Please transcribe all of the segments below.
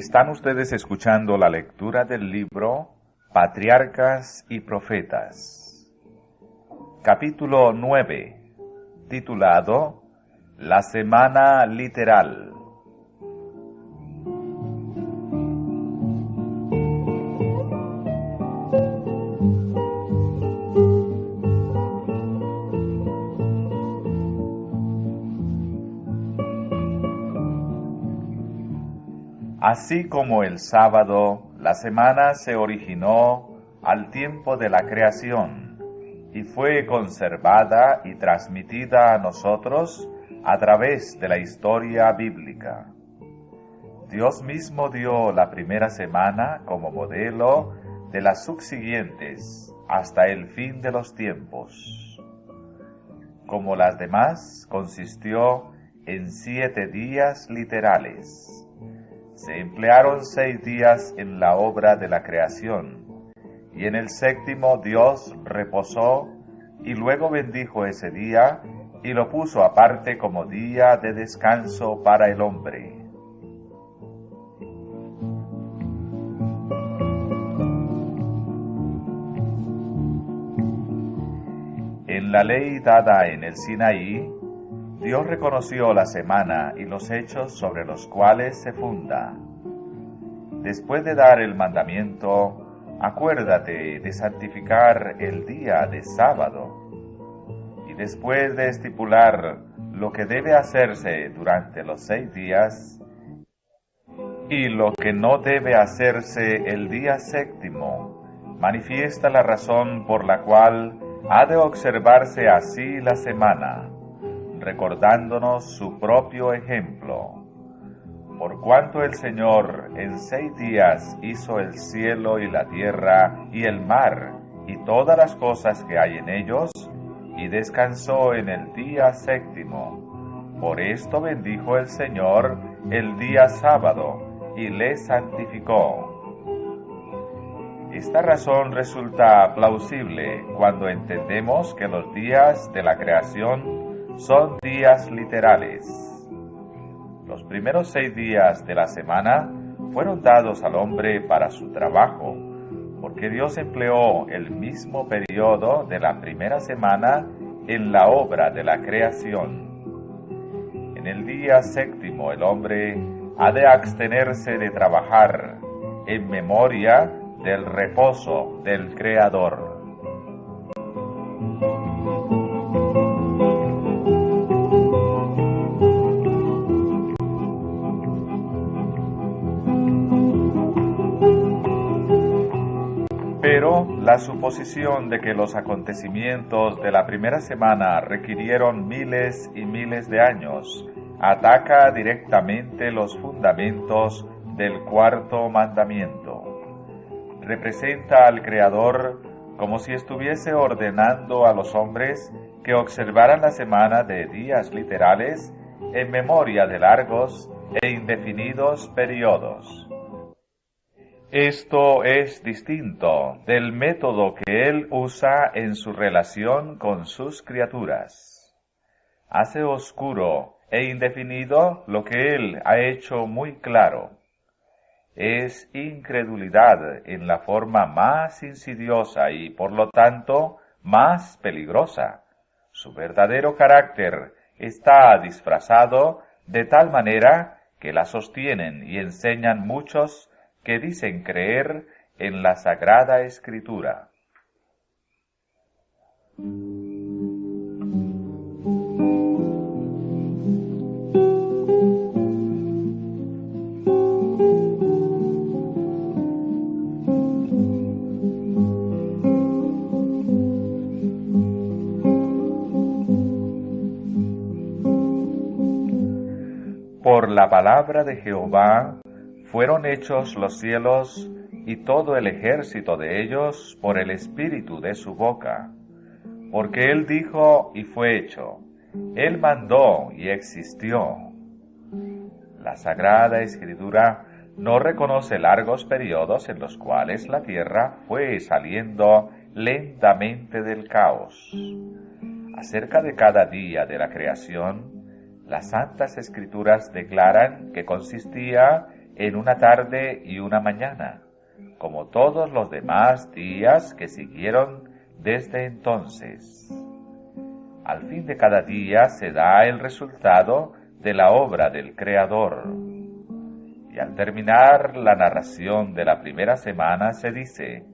Están ustedes escuchando la lectura del libro Patriarcas y Profetas, capítulo 9, titulado La Semana Literal. Así como el sábado, la semana se originó al tiempo de la creación y fue conservada y transmitida a nosotros a través de la historia bíblica. Dios mismo dio la primera semana como modelo de las subsiguientes hasta el fin de los tiempos. Como las demás, consistió en 7 días literales. Se emplearon 6 días en la obra de la creación, y en el 7º Dios reposó, y luego bendijo ese día, y lo puso aparte como día de descanso para el hombre. En la ley dada en el Sinaí, Dios reconoció la semana y los hechos sobre los cuales se funda. Después de dar el mandamiento, acuérdate de santificar el día de sábado. Y después de estipular lo que debe hacerse durante los 6 días y lo que no debe hacerse el día 7º, manifiesta la razón por la cual ha de observarse así la semana, recordándonos su propio ejemplo. Por cuanto el Señor en 6 días hizo el cielo y la tierra y el mar y todas las cosas que hay en ellos, y descansó en el día 7º. Por esto bendijo el Señor el día sábado y le santificó. Esta razón resulta plausible cuando entendemos que los días de la creación son días literales. Los primeros 6 días de la semana fueron dados al hombre para su trabajo, porque Dios empleó el mismo periodo de la primera semana en la obra de la creación. En el día 7º el hombre ha de abstenerse de trabajar en memoria del reposo del Creador. Pero la suposición de que los acontecimientos de la primera semana requirieron miles y miles de años ataca directamente los fundamentos del 4º mandamiento. Representa al Creador como si estuviese ordenando a los hombres que observaran la semana de días literales en memoria de largos e indefinidos periodos. Esto es distinto del método que Él usa en su relación con sus criaturas. Hace oscuro e indefinido lo que Él ha hecho muy claro. Es incredulidad en la forma más insidiosa y, por lo tanto, más peligrosa. Su verdadero carácter está disfrazado de tal manera que la sostienen y enseñan muchos que dicen creer en la Sagrada Escritura. Por la palabra de Jehová fueron hechos los cielos y todo el ejército de ellos por el espíritu de su boca. Porque Él dijo y fue hecho, Él mandó y existió. La Sagrada Escritura no reconoce largos periodos en los cuales la tierra fue saliendo lentamente del caos. Acerca de cada día de la creación, las Santas Escrituras declaran que consistía en una tarde y una mañana, como todos los demás días que siguieron desde entonces. Al fin de cada día se da el resultado de la obra del Creador. Y al terminar la narración de la primera semana se dice: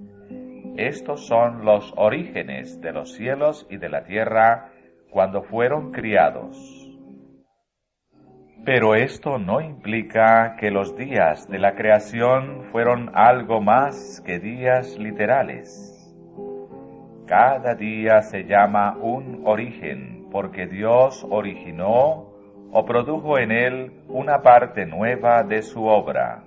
estos son los orígenes de los cielos y de la tierra cuando fueron criados. Pero esto no implica que los días de la creación fueron algo más que días literales. Cada día se llama un origen porque Dios originó o produjo en él una parte nueva de su obra.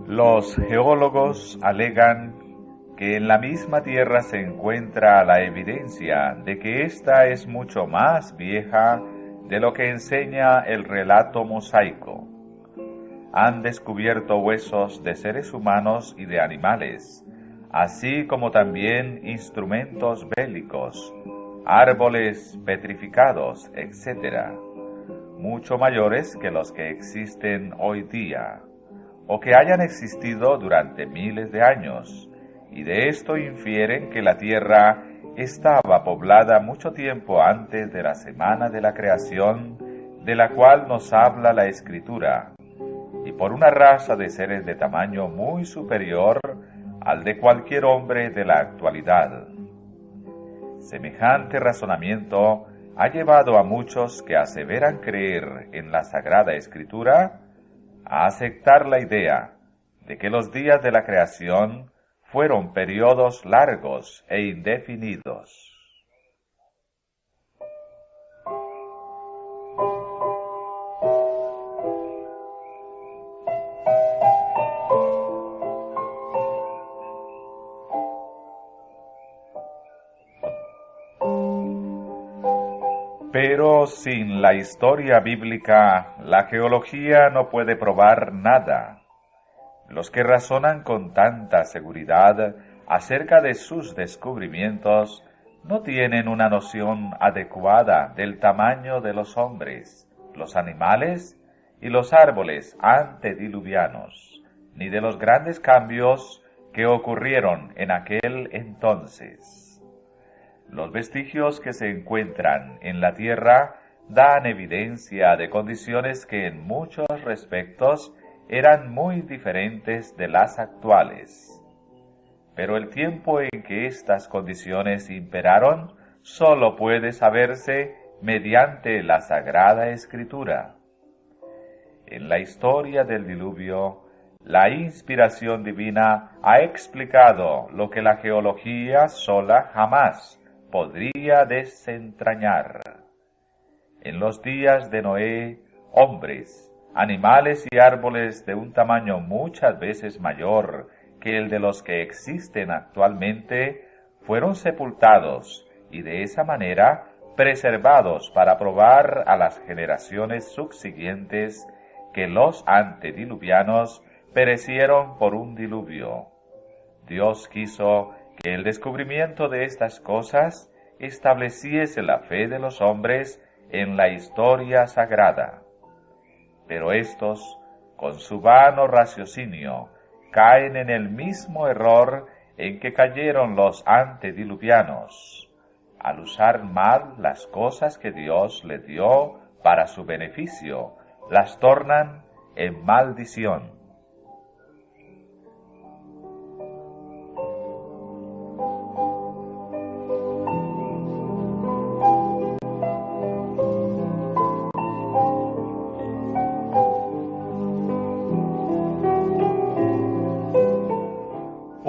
Los geólogos alegan que en la misma Tierra se encuentra la evidencia de que ésta es mucho más vieja de lo que enseña el relato mosaico. Han descubierto huesos de seres humanos y de animales, así como también instrumentos bélicos, árboles petrificados, etc., mucho mayores que los que existen hoy día, o que hayan existido durante miles de años, y de esto infieren que la Tierra estaba poblada mucho tiempo antes de la semana de la creación, de la cual nos habla la Escritura, y por una raza de seres de tamaño muy superior al de cualquier hombre de la actualidad. Semejante razonamiento ha llevado a muchos que aseveran creer en la Sagrada Escritura a aceptar la idea de que los días de la creación fueron periodos largos e indefinidos. Pero sin la historia bíblica, la geología no puede probar nada. Los que razonan con tanta seguridad acerca de sus descubrimientos no tienen una noción adecuada del tamaño de los hombres, los animales y los árboles antediluvianos, ni de los grandes cambios que ocurrieron en aquel entonces. Los vestigios que se encuentran en la tierra dan evidencia de condiciones que en muchos respectos eran muy diferentes de las actuales. Pero el tiempo en que estas condiciones imperaron solo puede saberse mediante la Sagrada Escritura. En la historia del diluvio, la inspiración divina ha explicado lo que la geología sola jamás podría desentrañar. En los días de Noé, hombres, animales y árboles de un tamaño muchas veces mayor que el de los que existen actualmente fueron sepultados y de esa manera preservados para probar a las generaciones subsiguientes que los antediluvianos perecieron por un diluvio. Dios quiso que el descubrimiento de estas cosas estableciese la fe de los hombres en la historia sagrada. Pero estos, con su vano raciocinio, caen en el mismo error en que cayeron los antediluvianos, al usar mal las cosas que Dios les dio para su beneficio, las tornan en maldición.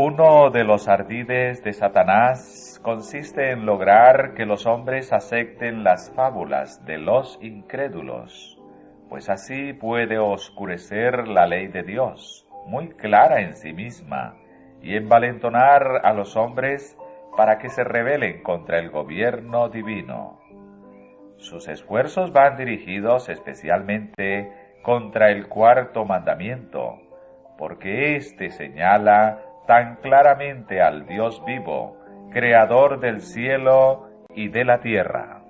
Uno de los ardides de Satanás consiste en lograr que los hombres acepten las fábulas de los incrédulos, pues así puede oscurecer la ley de Dios, muy clara en sí misma, y envalentonar a los hombres para que se rebelen contra el gobierno divino. Sus esfuerzos van dirigidos especialmente contra el cuarto mandamiento, porque éste señala tan claramente al Dios vivo Creador del cielo y de la tierra.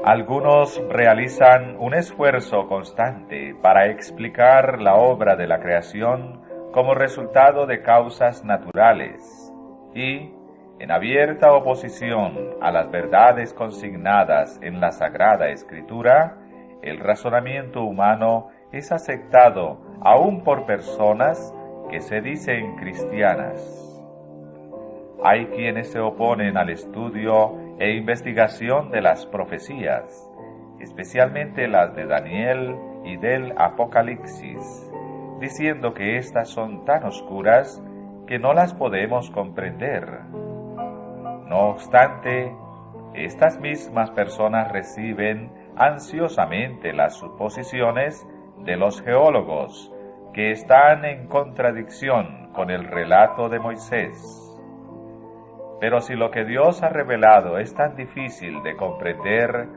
Algunos realizan un esfuerzo constante para explicar la obra de la creación como resultado de causas naturales y, en abierta oposición a las verdades consignadas en la Sagrada Escritura, el razonamiento humano es aceptado aún por personas que se dicen cristianas. Hay quienes se oponen al estudio e investigación de las profecías, especialmente las de Daniel y del Apocalipsis, diciendo que éstas son tan oscuras que no las podemos comprender. No obstante, estas mismas personas reciben ansiosamente las suposiciones de los geólogos que están en contradicción con el relato de Moisés. Pero si lo que Dios ha revelado es tan difícil de comprender,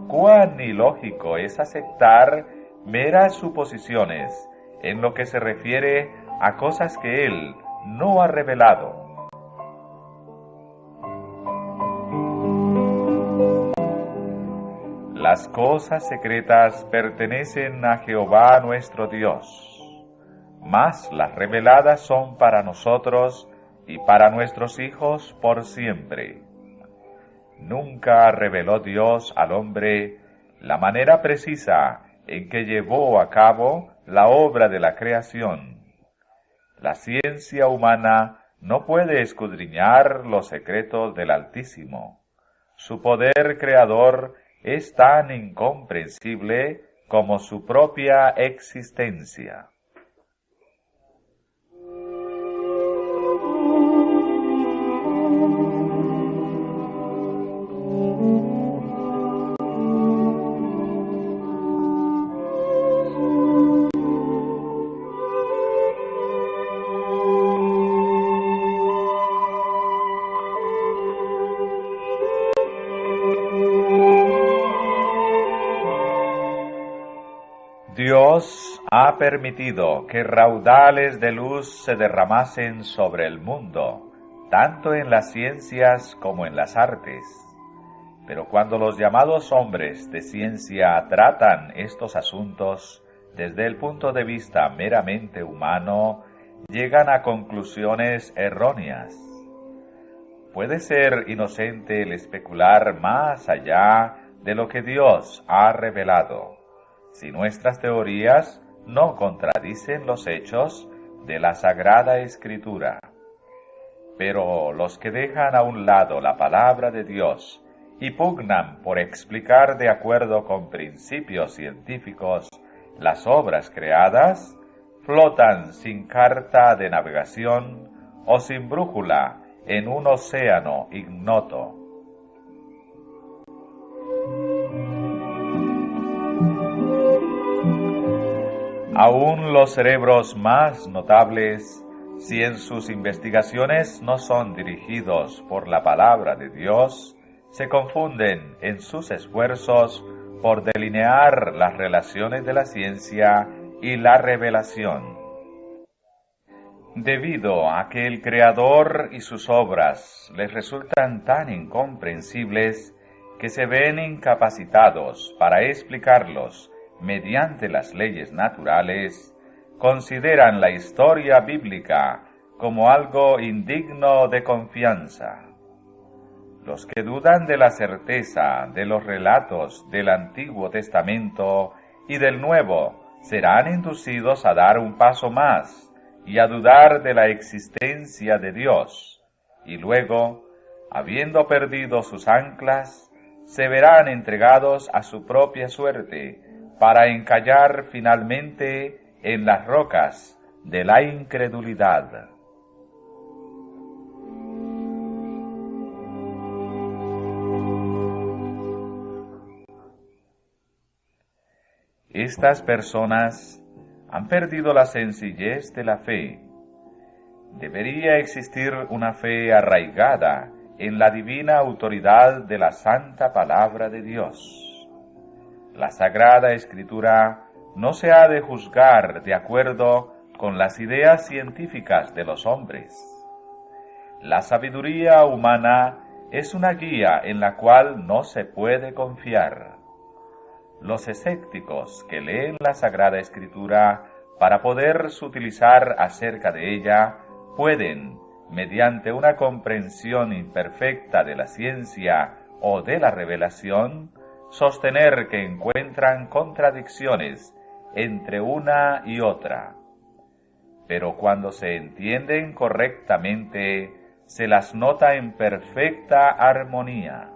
cuán ilógico es aceptar meras suposiciones en lo que se refiere a cosas que Él no ha revelado. Las cosas secretas pertenecen a Jehová nuestro Dios, mas las reveladas son para nosotros y para nuestros hijos por siempre. Nunca reveló Dios al hombre la manera precisa en que llevó a cabo la obra de la creación. La ciencia humana no puede escudriñar los secretos del Altísimo. Su poder creador es tan incomprensible como su propia existencia. Dios ha permitido que raudales de luz se derramasen sobre el mundo, tanto en las ciencias como en las artes. Pero cuando los llamados hombres de ciencia tratan estos asuntos desde el punto de vista meramente humano, llegan a conclusiones erróneas. Puede ser inocente el especular más allá de lo que Dios ha revelado, si nuestras teorías no contradicen los hechos de la Sagrada Escritura. Pero los que dejan a un lado la palabra de Dios y pugnan por explicar de acuerdo con principios científicos las obras creadas, flotan sin carta de navegación o sin brújula en un océano ignoto. Aún los cerebros más notables, si en sus investigaciones no son dirigidos por la palabra de Dios, se confunden en sus esfuerzos por delinear las relaciones de la ciencia y la revelación. Debido a que el Creador y sus obras les resultan tan incomprensibles que se ven incapacitados para explicarlos mediante las leyes naturales, consideran la historia bíblica como algo indigno de confianza. Los que dudan de la certeza de los relatos del Antiguo Testamento y del Nuevo serán inducidos a dar un paso más y a dudar de la existencia de Dios, y luego, habiendo perdido sus anclas, se verán entregados a su propia suerte, para encallar finalmente en las rocas de la incredulidad. Estas personas han perdido la sencillez de la fe. Debería existir una fe arraigada en la divina autoridad de la santa palabra de Dios. La Sagrada Escritura no se ha de juzgar de acuerdo con las ideas científicas de los hombres. La sabiduría humana es una guía en la cual no se puede confiar. Los escépticos que leen la Sagrada Escritura para poder utilizar acerca de ella pueden, mediante una comprensión imperfecta de la ciencia o de la revelación, sostener que encuentran contradicciones entre una y otra. Pero cuando se entienden correctamente, se las nota en perfecta armonía.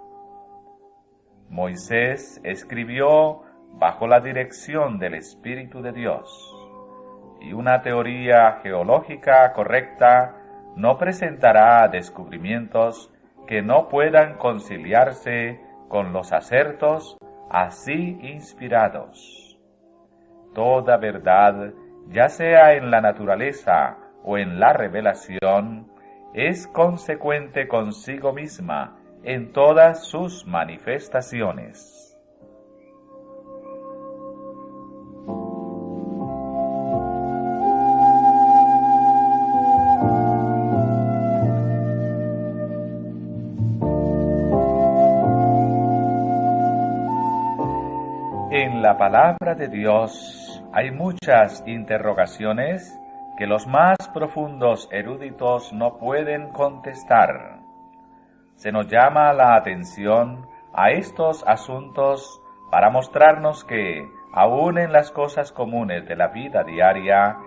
Moisés escribió bajo la dirección del Espíritu de Dios, y una teoría geológica correcta no presentará descubrimientos que no puedan conciliarse con los acertos así inspirados. Toda verdad, ya sea en la naturaleza o en la revelación, es consecuente consigo misma en todas sus manifestaciones. En la palabra de Dios hay muchas interrogaciones que los más profundos eruditos no pueden contestar. Se nos llama la atención a estos asuntos para mostrarnos que, aun en las cosas comunes de la vida diaria,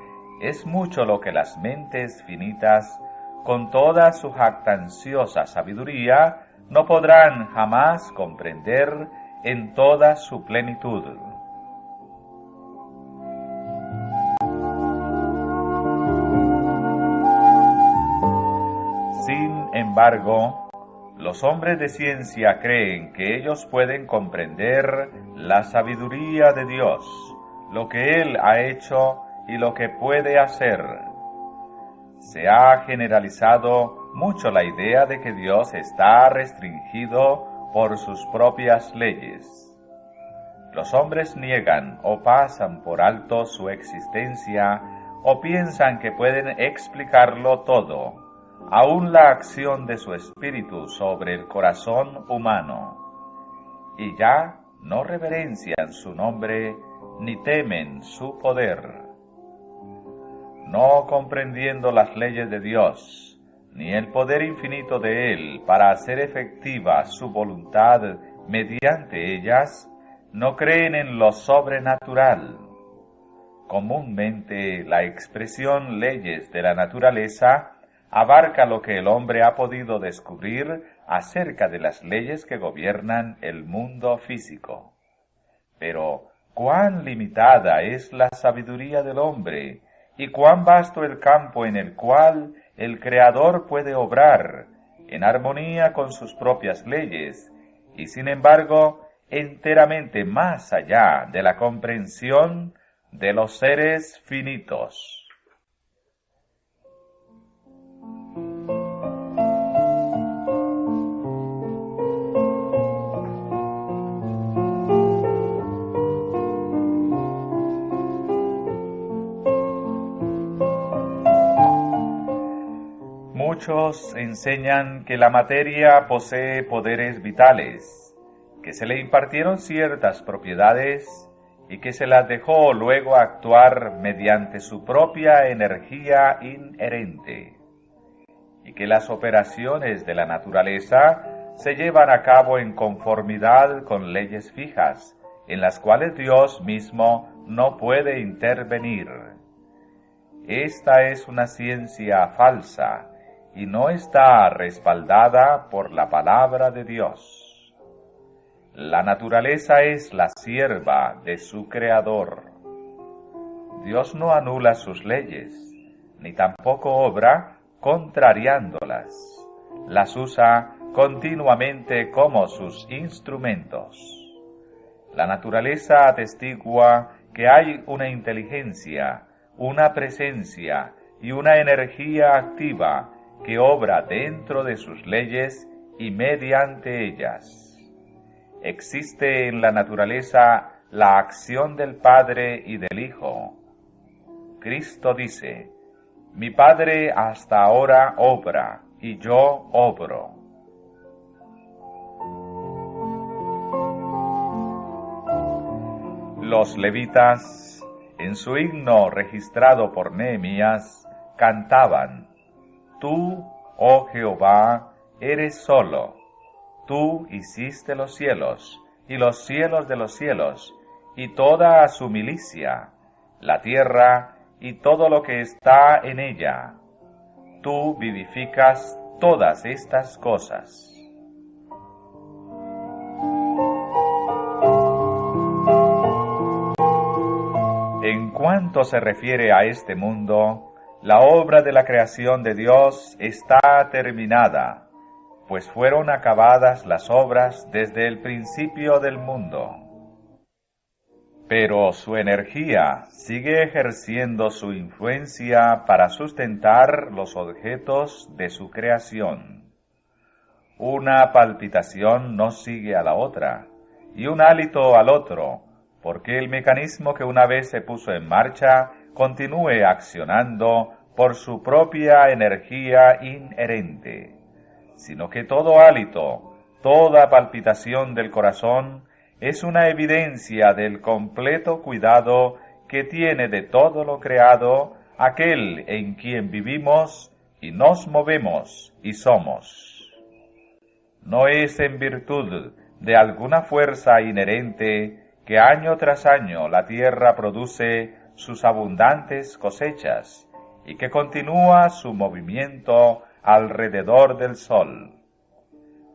es mucho lo que las mentes finitas, con toda su jactanciosa sabiduría, no podrán jamás comprender en toda su plenitud. Sin embargo, los hombres de ciencia creen que ellos pueden comprender la sabiduría de Dios, lo que Él ha hecho y lo que puede hacer. Se ha generalizado mucho la idea de que Dios está restringido por sus propias leyes. Los hombres niegan o pasan por alto su existencia o piensan que pueden explicarlo todo, aún la acción de su espíritu sobre el corazón humano, y ya no reverencian su nombre ni temen su poder. No comprendiendo las leyes de Dios, ni el poder infinito de Él para hacer efectiva su voluntad mediante ellas, no creen en lo sobrenatural. Comúnmente la expresión leyes de la naturaleza abarca lo que el hombre ha podido descubrir acerca de las leyes que gobiernan el mundo físico. Pero, ¿cuán limitada es la sabiduría del hombre y cuán vasto el campo en el cual el Creador puede obrar en armonía con sus propias leyes y, sin embargo, enteramente más allá de la comprensión de los seres finitos? Muchos enseñan que la materia posee poderes vitales, que se le impartieron ciertas propiedades y que se las dejó luego actuar mediante su propia energía inherente, y que las operaciones de la naturaleza se llevan a cabo en conformidad con leyes fijas, en las cuales Dios mismo no puede intervenir. Esta es una ciencia falsa y no está respaldada por la palabra de Dios. La naturaleza es la sierva de su Creador. Dios no anula sus leyes, ni tampoco obra contrariándolas. Las usa continuamente como sus instrumentos. La naturaleza atestigua que hay una inteligencia, una presencia y una energía activa que obra dentro de sus leyes y mediante ellas. Existe en la naturaleza la acción del Padre y del Hijo. Cristo dice: mi Padre hasta ahora obra, y yo obro. Los levitas, en su himno registrado por Nehemías, cantaban: Tú, oh Jehová, eres solo. Tú hiciste los cielos, y los cielos de los cielos, y toda su milicia, la tierra, y todo lo que está en ella. Tú vivificas todas estas cosas. En cuanto se refiere a este mundo, la obra de la creación de Dios está terminada, pues fueron acabadas las obras desde el principio del mundo. Pero su energía sigue ejerciendo su influencia para sustentar los objetos de su creación. Una palpitación no sigue a la otra, y un hálito al otro, porque el mecanismo que una vez se puso en marcha continúe accionando por su propia energía inherente, sino que todo hálito, toda palpitación del corazón es una evidencia del completo cuidado que tiene de todo lo creado aquel en quien vivimos y nos movemos y somos. No es en virtud de alguna fuerza inherente que año tras año la tierra produce sus abundantes cosechas y que continúa su movimiento alrededor del sol.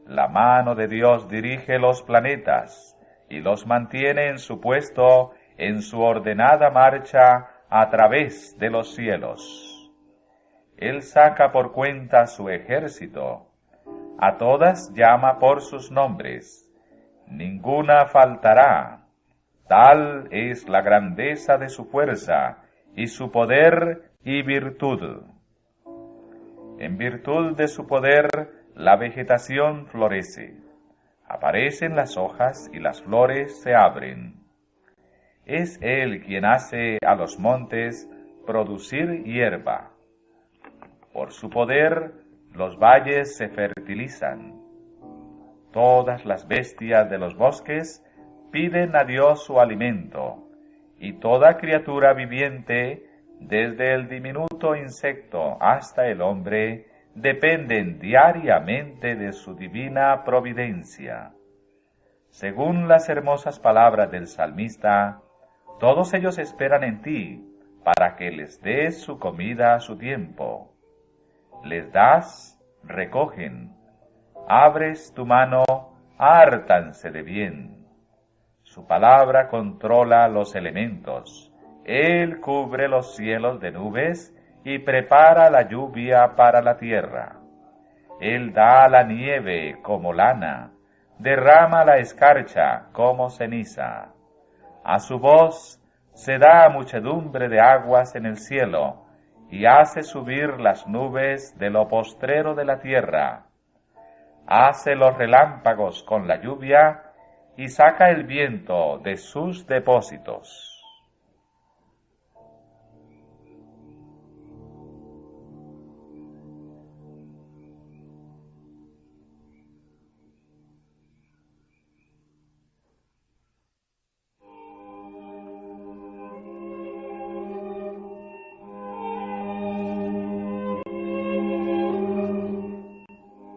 La mano de Dios dirige los planetas y los mantiene en su puesto en su ordenada marcha a través de los cielos. Él saca por cuenta su ejército, a todas llama por sus nombres, ninguna faltará. Tal es la grandeza de su fuerza, y su poder y virtud. En virtud de su poder, la vegetación florece. Aparecen las hojas y las flores se abren. Es Él quien hace a los montes producir hierba. Por su poder, los valles se fertilizan. Todas las bestias de los bosques piden a Dios su alimento, y toda criatura viviente, desde el diminuto insecto hasta el hombre, dependen diariamente de su divina providencia. Según las hermosas palabras del salmista, todos ellos esperan en ti, para que les des su comida a su tiempo. Les das, recogen. Abres tu mano, hártanse de bien. Su palabra controla los elementos. Él cubre los cielos de nubes y prepara la lluvia para la tierra. Él da la nieve como lana, derrama la escarcha como ceniza. A su voz se da muchedumbre de aguas en el cielo y hace subir las nubes de lo postrero de la tierra. Hace los relámpagos con la lluvia y saca el viento de sus depósitos.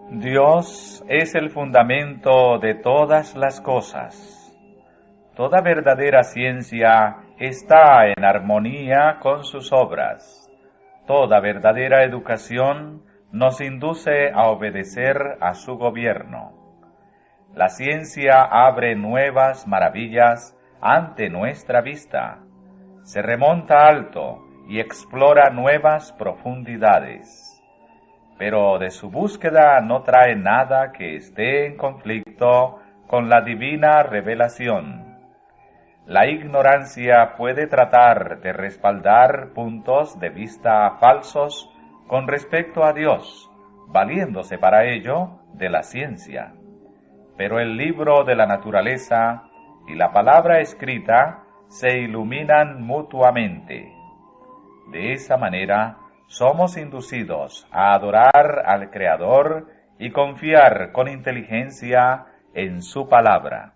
Dios es el fundamento de todas las cosas. Toda verdadera ciencia está en armonía con sus obras. Toda verdadera educación nos induce a obedecer a su gobierno. La ciencia abre nuevas maravillas ante nuestra vista. Se remonta alto y explora nuevas profundidades. Pero de su búsqueda no trae nada que esté en conflicto con la divina revelación. La ignorancia puede tratar de respaldar puntos de vista falsos con respecto a Dios, valiéndose para ello de la ciencia. Pero el libro de la naturaleza y la palabra escrita se iluminan mutuamente. De esa manera, somos inducidos a adorar al Creador y confiar con inteligencia en su palabra.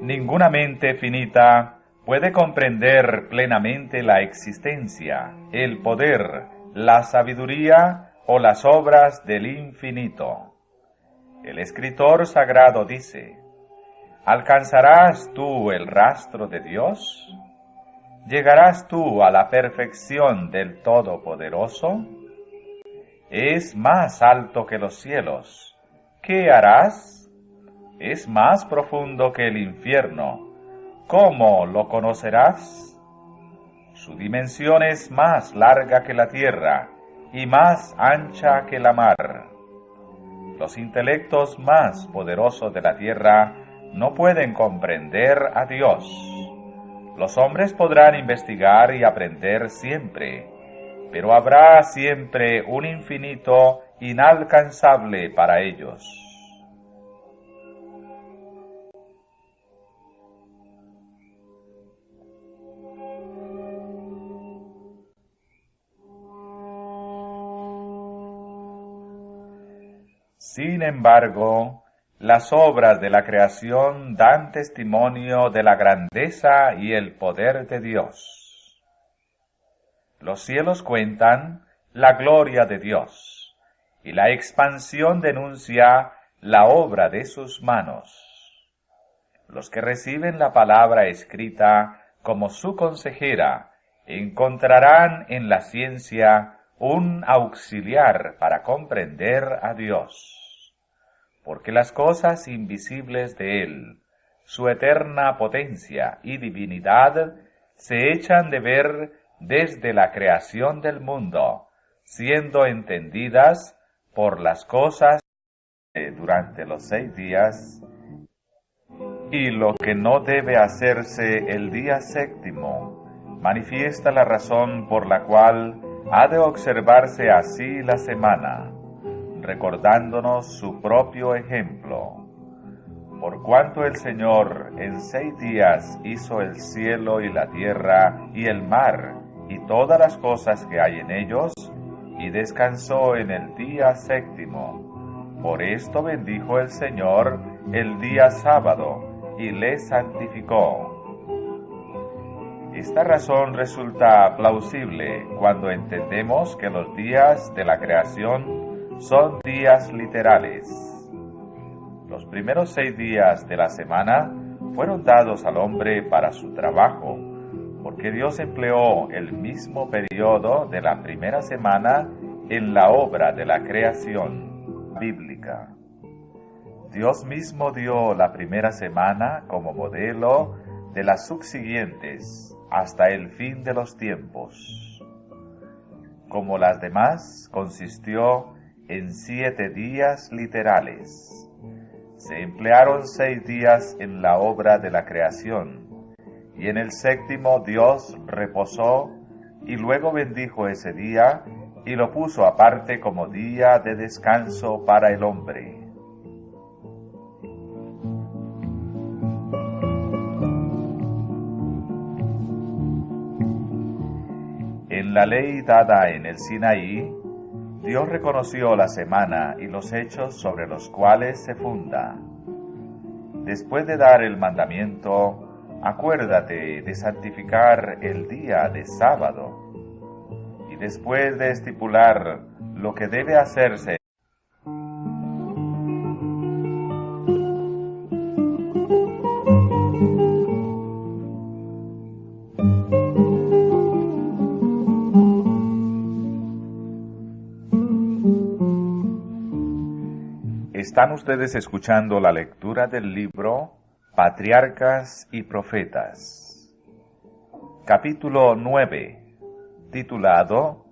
Ninguna mente finita puede comprender plenamente la existencia, el poder, la sabiduría o las obras del infinito. El escritor sagrado dice: ¿alcanzarás tú el rastro de Dios? ¿Llegarás tú a la perfección del Todopoderoso? Es más alto que los cielos. ¿Qué harás? Es más profundo que el infierno. ¿Cómo lo conocerás? Su dimensión es más larga que la tierra y más ancha que la mar. Los intelectos más poderosos de la tierra no pueden comprender a Dios. Los hombres podrán investigar y aprender siempre, pero habrá siempre un infinito inalcanzable para ellos. Sin embargo, las obras de la creación dan testimonio de la grandeza y el poder de Dios. Los cielos cuentan la gloria de Dios, y la expansión denuncia la obra de sus manos. Los que reciben la palabra escrita como su consejera encontrarán en la ciencia un auxiliar para comprender a Dios. Porque las cosas invisibles de Él, su eterna potencia y divinidad, se echan de ver desde la creación del mundo, siendo entendidas por las cosas durante los 6 días, y lo que no debe hacerse el día séptimo, manifiesta la razón por la cual ha de observarse así la semana, recordándonos su propio ejemplo. Por cuanto el Señor en 6 días hizo el cielo y la tierra y el mar y todas las cosas que hay en ellos, y descansó en el día séptimo. Por esto bendijo el Señor el día sábado y le santificó. Esta razón resulta plausible cuando entendemos que los días de la creación son días literales. Los primeros 6 días de la semana fueron dados al hombre para su trabajo, porque Dios empleó el mismo periodo de la primera semana en la obra de la creación bíblica. Dios mismo dio la primera semana como modelo de las subsiguientes hasta el fin de los tiempos. Como las demás, consistió en 7 días literales. Se emplearon 6 días en la obra de la creación, y en el séptimo Dios reposó, y luego bendijo ese día, y lo puso aparte como día de descanso para el hombre. En la ley dada en el Sinaí, Dios reconoció la semana y los hechos sobre los cuales se funda. Después de dar el mandamiento, acuérdate de santificar el día de sábado. Y después de estipular lo que debe hacerse, están ustedes escuchando la lectura del libro Patriarcas y Profetas, capítulo 9, titulado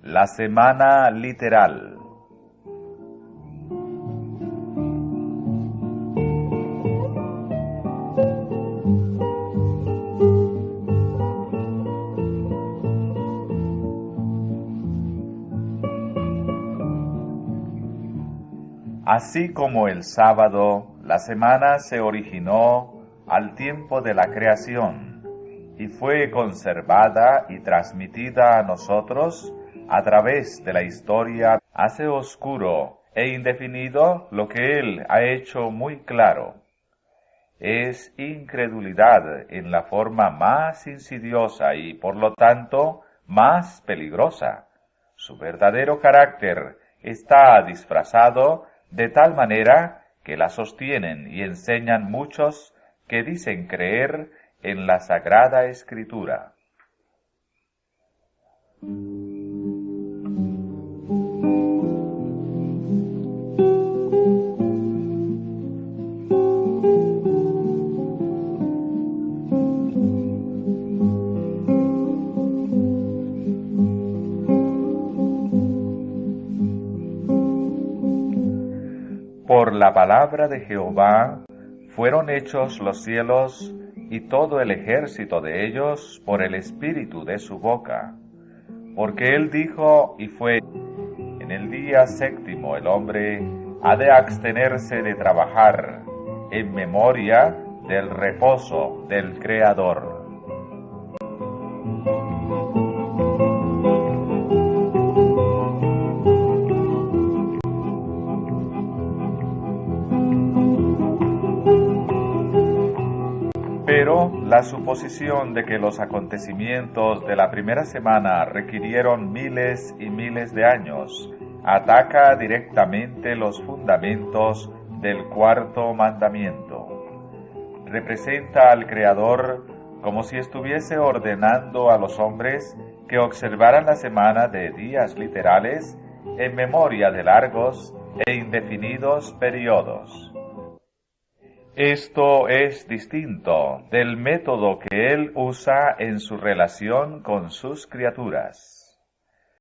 La Semana Literal. Así como el sábado, la semana se originó al tiempo de la creación, y fue conservada y transmitida a nosotros a través de la historia. Hace oscuro e indefinido lo que Él ha hecho muy claro. Es incredulidad en la forma más insidiosa y, por lo tanto, más peligrosa. Su verdadero carácter está disfrazado de tal manera que la sostienen y enseñan muchos que dicen creer en la Sagrada Escritura. Por la palabra de Jehová fueron hechos los cielos y todo el ejército de ellos por el espíritu de su boca. Porque él dijo y fue: en el día séptimo el hombre ha de abstenerse de trabajar, en memoria del reposo del Creador. Pero la suposición de que los acontecimientos de la primera semana requirieron miles y miles de años ataca directamente los fundamentos del cuarto mandamiento. Representa al Creador como si estuviese ordenando a los hombres que observaran la semana de días literales en memoria de largos e indefinidos periodos. Esto es distinto del método que Él usa en su relación con sus criaturas.